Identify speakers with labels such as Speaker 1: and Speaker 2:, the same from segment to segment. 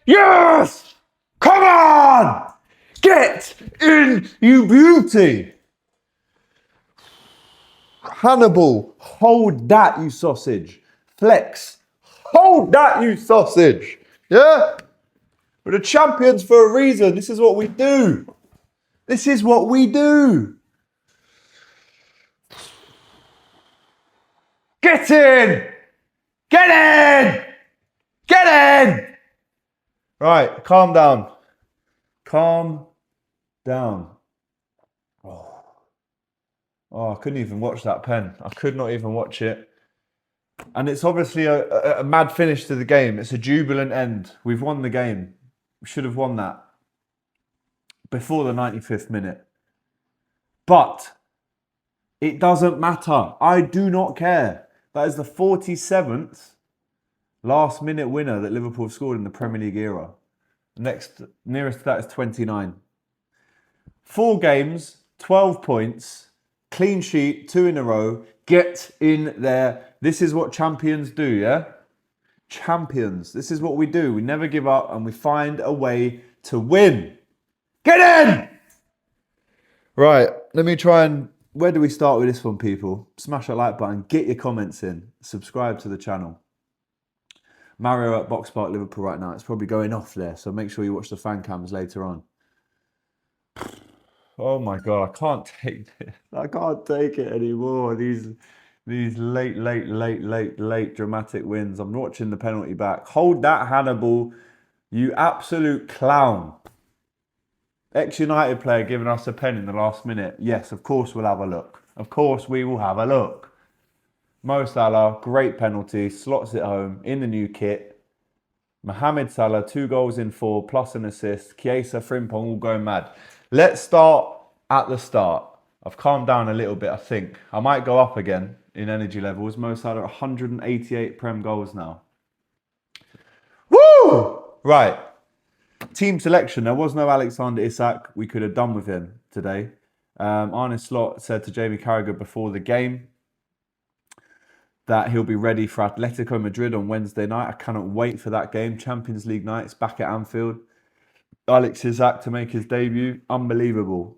Speaker 1: Yes! Come on! Get in, you beauty! Hannibal, hold that, you sausage. Flex, hold that, you sausage. Yeah? We're the champions for a reason. This is what we do. This is what we do. Get in! Get in! Get in! Right, calm down. Calm down. Oh, I couldn't even watch that pen. I could not even watch it. And it's obviously a mad finish to the game. It's a jubilant end. We've won the game. We should have won that before the 95th minute. But it doesn't matter. I do not care. That is the 47th last minute winner that Liverpool have scored in the Premier League era. Next, nearest to that is 29. 4 games, 12 points, clean sheet, 2 in a row. Get in there. This is what champions do, yeah? Champions. This is what we do. We never give up and we find a way to win. Get in! Right, let me try and... Where do we start with this one, people? Smash that like button, get your comments in, subscribe to the channel. Mario at Box Park Liverpool right now. It's probably going off there, so make sure you watch the fan cams later on. Oh my God, I can't take it. I can't take it anymore. These late dramatic wins. I'm watching the penalty back. Hold that, Hannibal, you absolute clown. Ex-United player giving us a pen in the last minute. Yes, of course we'll have a look. Of course we will have a look. Mo Salah, great penalty, slots it home in the new kit. Mohamed Salah, 2 goals in 4, plus an assist. Chiesa, Frimpong, all going mad. Let's start at the start. I've calmed down a little bit, I think. I might go up again in energy levels. Mo Salah, 188 Prem goals now. Woo! Right. Team selection. There was no Alexander Isak. We could have done with him today. Arne Slot said to Jamie Carragher before the game that he'll be ready for Atletico Madrid on Wednesday night. I cannot wait for that game. Champions League night. It's back at Anfield. Alex Isak to make his debut. Unbelievable.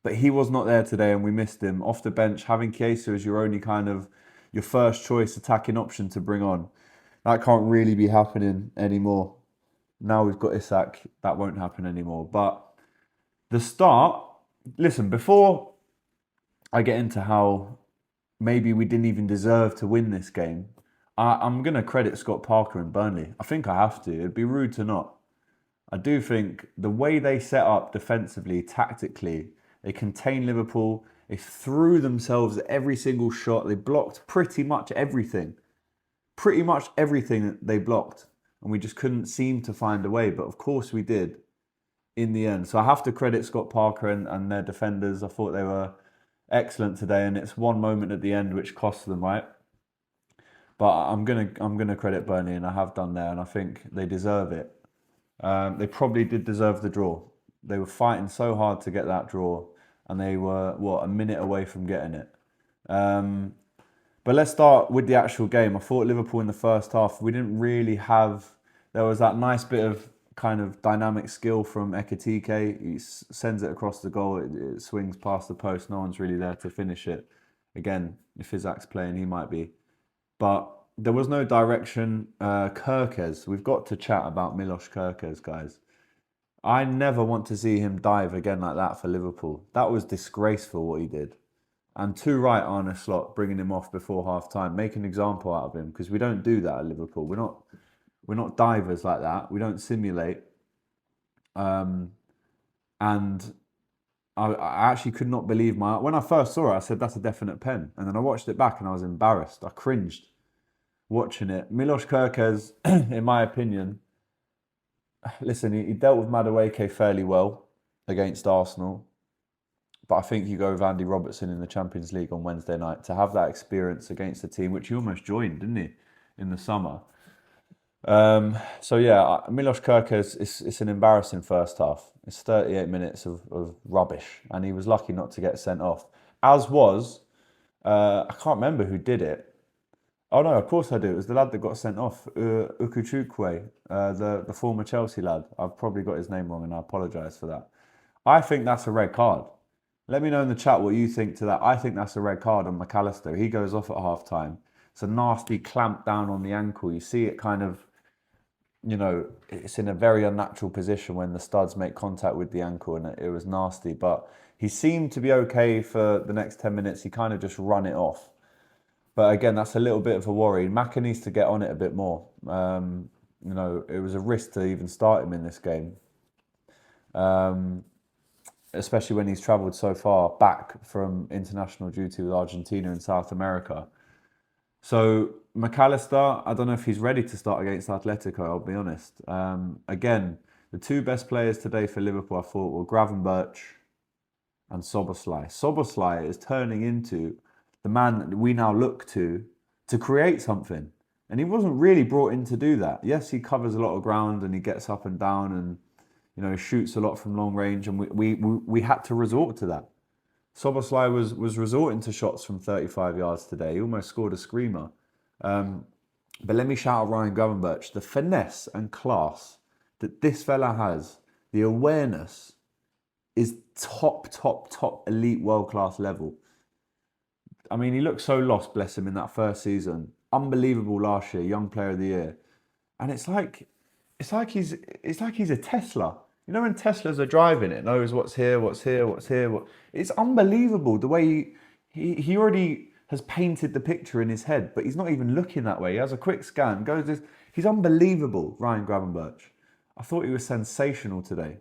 Speaker 1: But he was not there today and we missed him. Off the bench, having Chiesa as your only kind of, your first choice attacking option to bring on. That can't really be happening anymore. Now we've got Isak, that won't happen anymore. But the start, listen, before I get into how maybe we didn't even deserve to win this game, I'm going to credit Scott Parker and Burnley. I think I have to. It'd be rude to not. I do think the way they set up defensively, tactically, they contained Liverpool. They threw themselves at every single shot. They blocked pretty much everything. Pretty much everything that they blocked. And we just couldn't seem to find a way. But of course we did in the end. So I have to credit Scott Parker and their defenders. I thought they were excellent today. And it's one moment at the end which cost them, right? But I'm gonna credit Burnley, and I have done there. And I think they deserve it. They probably did deserve the draw. They were fighting so hard to get that draw. And they were, a minute away from getting it. But let's start with the actual game. I thought Liverpool in the first half, we didn't really have... There was that nice bit of kind of dynamic skill from Ekitike. He sends it across the goal. It swings past the post. No one's really there to finish it. Again, if Isak's playing, he might be. But there was no direction. Kerkez. We've got to chat about Milos Kerkez, guys. I never want to see him dive again like that for Liverpool. That was disgraceful what he did. And too right, Arne Slot, bringing him off before half-time. Make an example out of him, because we don't do that at Liverpool. We're not divers like that. We don't simulate. And I actually could not believe when I first saw it, I said, that's a definite pen. And then I watched it back and I was embarrassed. I cringed watching it. Milos Kerkez, in my opinion, listen, he dealt with Madueke fairly well against Arsenal. But I think you go with Andy Robertson in the Champions League on Wednesday night to have that experience against a team which he almost joined, didn't he, in the summer? So yeah, Milos Kerkez, it's an embarrassing first half. It's 38 minutes of rubbish, and he was lucky not to get sent off. As was, I can't remember who did it. Oh no, of course I do. It was the lad that got sent off, Ukuchukwe, the former Chelsea lad. I've probably got his name wrong, and I apologise for that. I think that's a red card. Let me know in the chat what you think to that. I think that's a red card on McAllister. He goes off at half time. It's a nasty clamp down on the ankle. You see it kind of, it's in a very unnatural position when the studs make contact with the ankle, and it was nasty. But he seemed to be okay for the next 10 minutes. He kind of just run it off. But again, that's a little bit of a worry. Maka needs to get on it a bit more. It was a risk to even start him in this game. Especially when he's travelled so far back from international duty with Argentina and South America. So McAllister, I don't know if he's ready to start against Atletico, I'll be honest. Again, the two best players today for Liverpool, I thought, were Gravenberch and Szoboszlai. Szoboszlai is turning into the man that we now look to create something. And he wasn't really brought in to do that. Yes, he covers a lot of ground and he gets up and down and shoots a lot from long range, and we had to resort to that. Szoboszlai was resorting to shots from 35 yards today. He almost scored a screamer. But let me shout out Ryan Gravenberch. The finesse and class that this fella has, the awareness, is top elite world-class level. I mean, he looked so lost, bless him, in that first season. Unbelievable last year, young player of the year. And it's like he's a Tesla. You know when Teslas are driving, it knows what's here. It's unbelievable the way he already has painted the picture in his head, but he's not even looking that way. He has a quick scan, goes this. He's unbelievable, Ryan Gravenberch. I thought he was sensational today.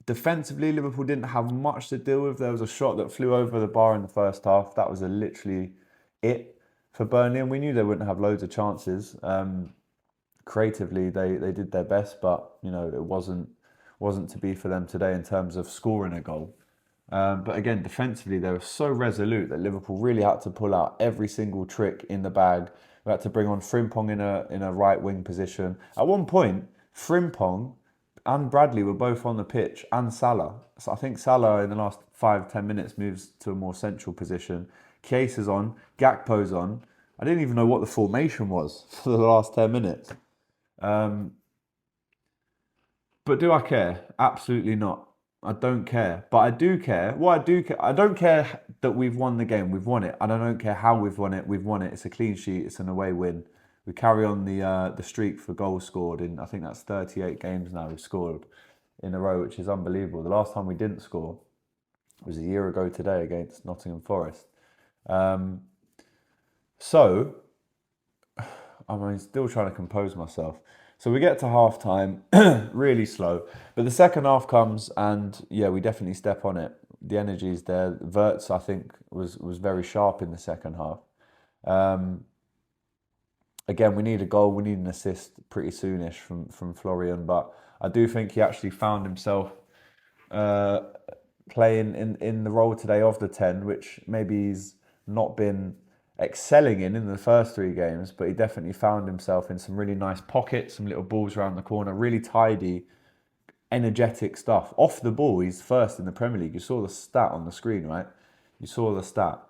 Speaker 1: Defensively, Liverpool didn't have much to deal with. There was a shot that flew over the bar in the first half. That was literally it for Burnley, and we knew they wouldn't have loads of chances. Creatively, they did their best, but it wasn't to be for them today in terms of scoring a goal. But again, defensively, they were so resolute that Liverpool really had to pull out every single trick in the bag. We had to bring on Frimpong in a right wing position. At one point, Frimpong and Bradley were both on the pitch, and Salah. So I think Salah in the last 5-10 minutes moves to a more central position. Chiesa's on, Gakpo's on. I didn't even know what the formation was for the last 10 minutes. But do I care? Absolutely not. I don't care. But I do care. What I do care, I don't care that we've won the game. We've won it. And I don't care how we've won it. We've won it. It's a clean sheet. It's an away win. We carry on the streak for goals scored in, I think that's 38 games now we've scored in a row, which is unbelievable. The last time we didn't score was a year ago today against Nottingham Forest. So, still trying to compose myself. So we get to half time, really slow. But the second half comes and we definitely step on it. The energy's there. Wirtz, I think, was very sharp in the second half. Again, we need a goal. We need an assist pretty soonish from Florian. But I do think he actually found himself playing in the role today of the 10, which maybe he's not been excelling in the first 3 games, but he definitely found himself in some really nice pockets, some little balls around the corner, really tidy, energetic stuff. Off the ball, he's first in the Premier League. You saw the stat on the screen, right? You saw the stat.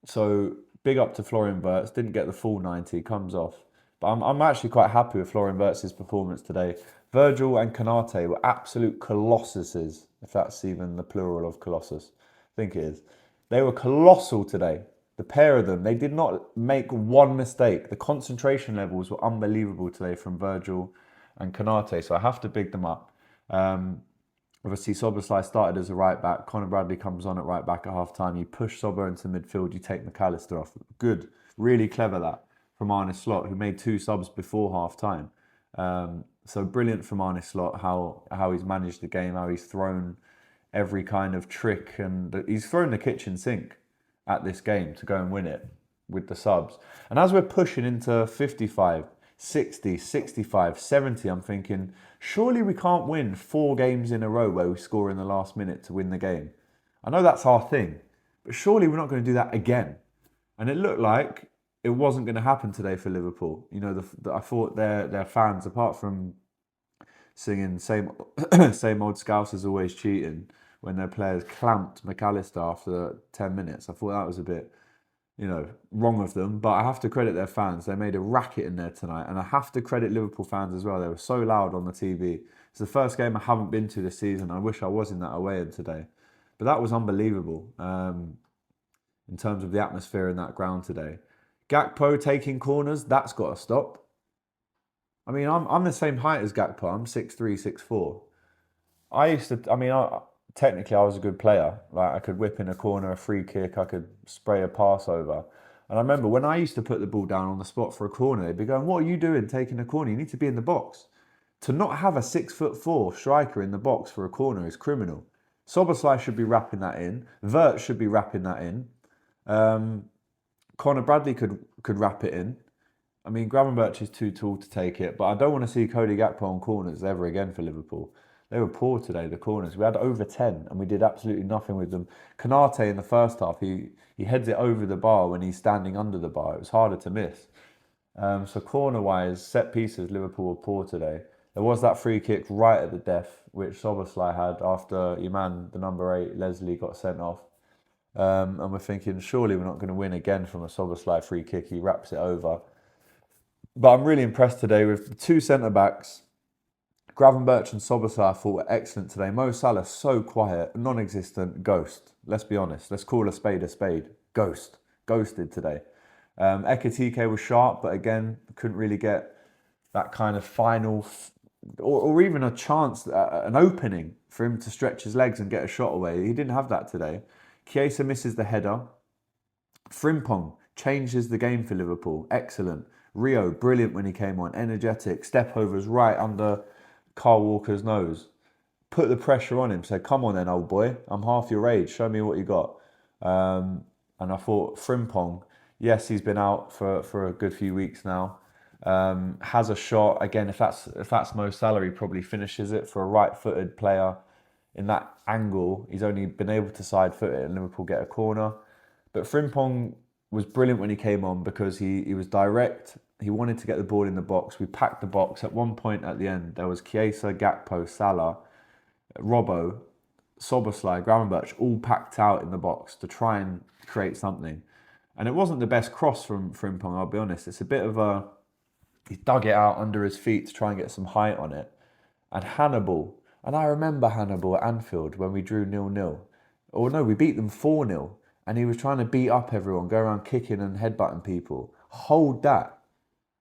Speaker 1: So big up to Florian Wirtz. Didn't get the full 90, comes off. But I'm actually quite happy with Florian Wirtz's performance today. Virgil and Konate were absolute colossuses, if that's even the plural of colossus. I think it is. They were colossal today. The pair of them, they did not make one mistake. The concentration levels were unbelievable today from Virgil and Konate, so I have to big them up. Obviously, Szoboszlai started as a right back. Conor Bradley comes on at right back at half time. You push Sobo into midfield, you take McAllister off. Good, really clever that from Arne Slot, who made 2 subs before half time. So brilliant from Arne Slot, how he's managed the game, how he's thrown every kind of trick, and he's thrown the kitchen sink at this game to go and win it with the subs. And as we're pushing into 55, 60, 65, 70, I'm thinking, surely we can't win 4 games in a row where we score in the last minute to win the game. I know that's our thing, but surely we're not going to do that again. And it looked like it wasn't going to happen today for Liverpool. I thought their fans, apart from singing same old Scousers always cheating, when their players clamped McAllister after 10 minutes. I thought that was a bit wrong of them, but I have to credit their fans. They made a racket in there tonight, and I have to credit Liverpool fans as well. They were so loud on the TV. It's the first game I haven't been to this season. I wish I was in that away end today, but that was unbelievable in terms of the atmosphere in that ground today. Gakpo taking corners, that's got to stop. I mean, I'm the same height as Gakpo. I'm 6'3", 6'4". Technically I was a good player. Like, I could whip in a corner, a free kick, I could spray a pass over. And I remember when I used to put the ball down on the spot for a corner, they'd be going, "What are you doing taking a corner? You need to be in the box." To not have a 6'4" striker in the box for a corner is criminal. Szoboszlai should be wrapping that in. Vert should be wrapping that in. Conor Bradley could wrap it in. I mean, Gravenberch is too tall to take it, but I don't want to see Cody Gakpo on corners ever again for Liverpool. They were poor today, the corners. We had over 10 and we did absolutely nothing with them. Konate in the first half, he heads it over the bar when he's standing under the bar. It was harder to miss. So corner-wise, set pieces, Liverpool were poor today. There was that free kick right at the death, which Szoboszlai had after your man, the number 8, Leslie, got sent off. And we're thinking, surely we're not going to win again from a Szoboszlai free kick. He wraps it over. But I'm really impressed today with the two centre-backs. Gravenberch and Szoboszlai I thought were excellent today. Mo Salah, so quiet, non-existent, ghost. Let's be honest. Let's call a spade a spade. Ghost. Ghosted today. Ekitike was sharp, but again, couldn't really get that kind of final or even a chance, an opening for him to stretch his legs and get a shot away. He didn't have that today. Chiesa misses the header. Frimpong changes the game for Liverpool. Excellent. Rio, brilliant when he came on. Energetic. Step overs right under Kyle Walker's nose. Put the pressure on him. Said, "Come on then, old boy. I'm half your age. Show me what you got." And I thought Frimpong, yes, he's been out for a good few weeks now. Has a shot. Again, if that's Mo Salah, he probably finishes it. For a right-footed player in that angle, he's only been able to side-foot it and Liverpool get a corner. But Frimpong was brilliant when he came on because he was direct. He wanted to get the ball in the box. We packed the box. At one point at the end, there was Chiesa, Gakpo, Salah, Robbo, Szoboszlai, Gravenberch, all packed out in the box to try and create something. And it wasn't the best cross from Frimpong, I'll be honest. It's a bit of he dug it out under his feet to try and get some height on it. And Hannibal, and I remember Hannibal at Anfield when we drew 0-0. Or no, we beat them 4-0. And he was trying to beat up everyone, go around kicking and headbutting people. Hold that.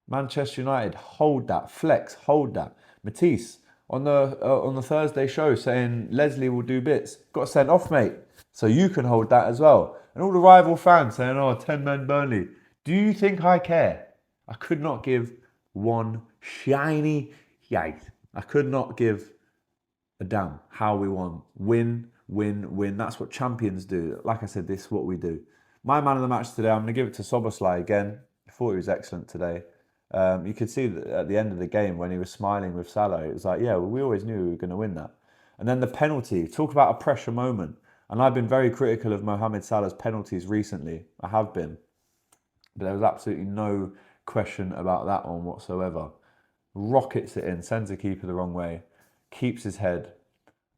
Speaker 1: Manchester United, hold that. Flex, hold that. Matisse, on the Thursday show saying Leslie will do bits. Got sent off, mate. So you can hold that as well. And all the rival fans saying, 10-man Burnley. Do you think I care? I could not give one shiny yite. I could not give a damn how we won. Win. That's what champions do. Like I said, this is what we do. My man of the match today, I'm going to give it to Szoboszlai again. I thought he was excellent today. You could see that at the end of the game when he was smiling with Salah, it was like, yeah, well, we always knew we were going to win that. And then the penalty, talk about a pressure moment. And I've been very critical of Mohamed Salah's penalties recently. I have been. But there was absolutely no question about that one whatsoever. Rockets it in, sends the keeper the wrong way, keeps his head,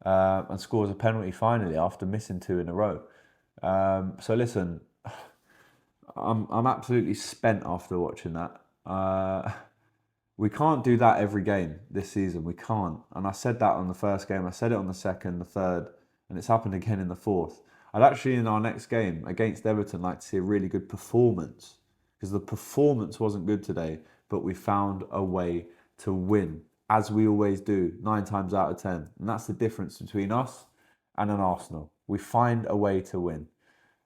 Speaker 1: and scores a penalty finally after missing 2 in a row. So listen, I'm absolutely spent after watching that. We can't do that every game this season. We can't. And I said that on the first game. I said it on the second, the third, and it's happened again in the fourth. I'd actually, in our next game against Everton, like to see a really good performance, because the performance wasn't good today, but we found a way to win, as we always do, 9 times out of 10. And that's the difference between us and an Arsenal. We find a way to win.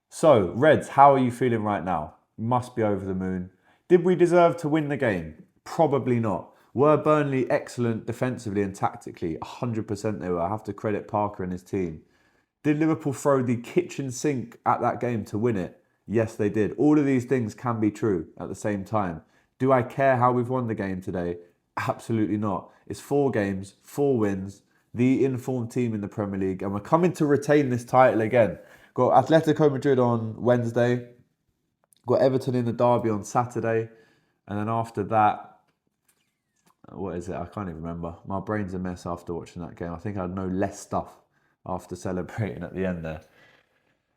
Speaker 1: So, Reds, how are you feeling right now? Must be over the moon. Did we deserve to win the game? Probably not. Were Burnley excellent defensively and tactically? 100% they were. I have to credit Parker and his team. Did Liverpool throw the kitchen sink at that game to win it? Yes, they did. All of these things can be true at the same time. Do I care how we've won the game today? Absolutely not. It's 4 games, 4 wins, the informed team in the Premier League, and we're coming to retain this title again. Got Atletico Madrid on Wednesday, got Everton in the derby on Saturday, and then after that, what is it? I can't even remember. My brain's a mess after watching that game. I think I know less stuff after celebrating at the end there.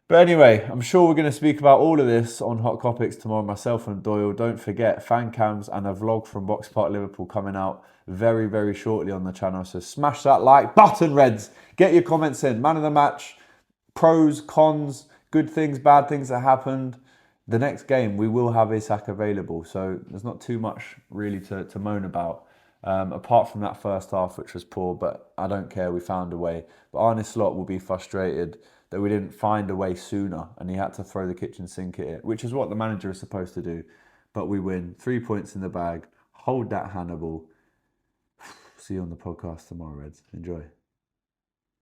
Speaker 1: But anyway, I'm sure we're going to speak about all of this on Hot Topics tomorrow, myself and Doyle. Don't forget, fan cams and a vlog from Box Park Liverpool coming out very, very shortly on the channel. So smash that like button, Reds. Get your comments in. Man of the match, pros, cons, good things, bad things that happened. The next game, we will have Isak available. So there's not too much really to moan about. Apart from that first half, which was poor, but I don't care. We found a way. But Arne Slot will be frustrated that we didn't find a way sooner and he had to throw the kitchen sink at it, which is what the manager is supposed to do. But we win. 3 points in the bag. Hold that, Hannibal. See you on the podcast tomorrow, Reds. Enjoy.